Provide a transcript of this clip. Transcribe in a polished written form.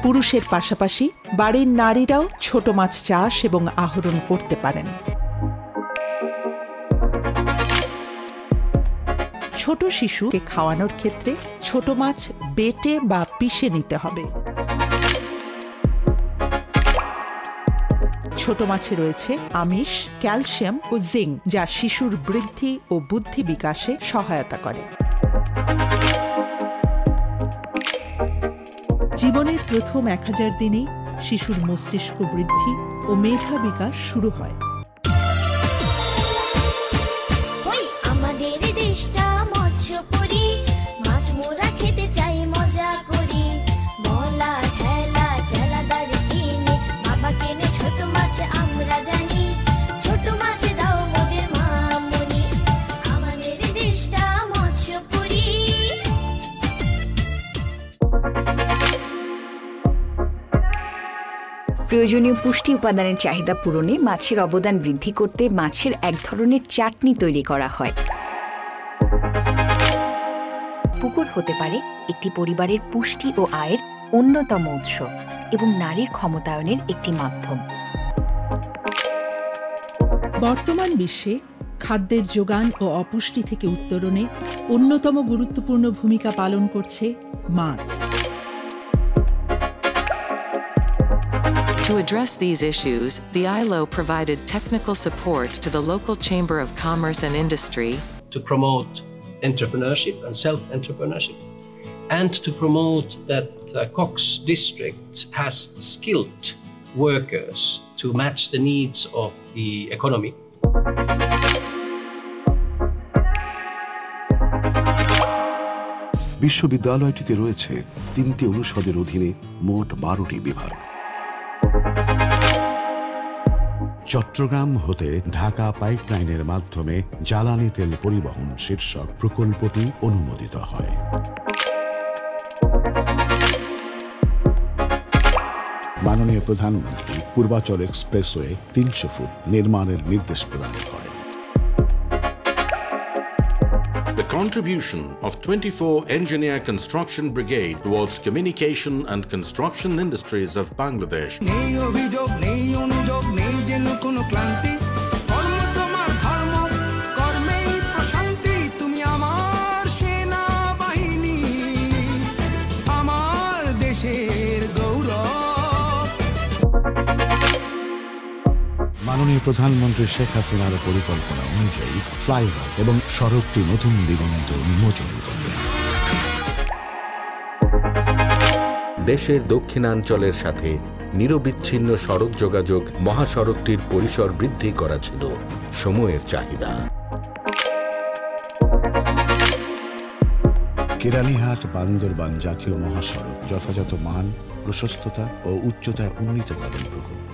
পুরুষের পাশাপাশি বাড়ির নারীরাও ছোট মাছ চাষ এবং আহরণ করতে পারেন। ছোট শিশুকে খাওয়ানোর ক্ষেত্রে ছোট মাছ বেটে বা পিষে নিতে হবে। ছোট মাছে রয়েছে আমিষ, ক্যালসিয়াম ও জিঙ্ক, যা শিশুর বৃদ্ধি ও বুদ্ধি বিকাশে সহায়তা করে। জীবনের প্রথম 1000 দিনে শিশুর মস্তিষ্ক বৃদ্ধি ও মেধা বিকাশ শুরু হয়। আমাদের দেশটা মৎস্যপুরী, মাছ মোরা খেতে চাই মজা করি, মলা ঠেলা জ্বালাদার কিনে বাবা কেনে ছোট মাছ আমরা জানি, ছোট মাছ দাও মোদের মামনি, আমাদের দেশটা মৎস্যপুরী। প্রয়োজনীয় পুষ্টি উপাদানের চাহিদা পূরণে মাছের অবদান বৃদ্ধি করতে মাছের এক ধরনের চাটনি তৈরি করা হয়। পুকুর হতে পারে একটি পরিবারের পুষ্টি ও আয়ের অন্যতম উৎস এবং নারীর ক্ষমতায়নের একটি মাধ্যম। বর্তমান বিশ্বে খাদ্যের যোগান ও অপুষ্টি থেকে উত্তরণে অন্যতম গুরুত্বপূর্ণ ভূমিকা পালন করছে মাছ। To address these issues, the ILO provided technical support to the local Chamber of Commerce and Industry to promote entrepreneurship and self-entrepreneurship, and to promote that Cox district has skilled workers to match the needs of the economy. বিশ্ববিদ্যালয়টিতে রয়েছে 3টি অনুষদের অধীনে মোট 12টি বিভাগ। চট্টগ্রাম হতে ঢাকা পাইপলাইনের মাধ্যমে জ্বালানি তেল পরিবহন শীর্ষক প্রকল্পটি অনুমোদিত হয়। মাননীয় প্রধানমন্ত্রী পূর্বাচল এক্সপ্রেসওয়ে 300 ফুট নির্মাণের নির্দেশ প্রদান করেন। The contribution of 24 Engineer Construction Brigade towards communication and construction industries of Bangladesh. মাননীয় প্রধানমন্ত্রী শেখ হাসিনার পরিকল্পনা অনুযায়ী ফ্লাইওভার এবং সড়কটি নতুন দিগন্ত উন্মোচন করবে। দেশের দক্ষিণাঞ্চলের সাথে নিরবিচ্ছিন্ন সড়ক যোগাযোগ মহাসড়কটির পরিসর বৃদ্ধি করা ছিল সময়ের চাহিদা। কেরানীহাট বান্দরবান জাতীয় মহাসড়ক যথাযথ মান, প্রশস্ততা ও উচ্চতায় উন্নীতকরণ প্রকল্প।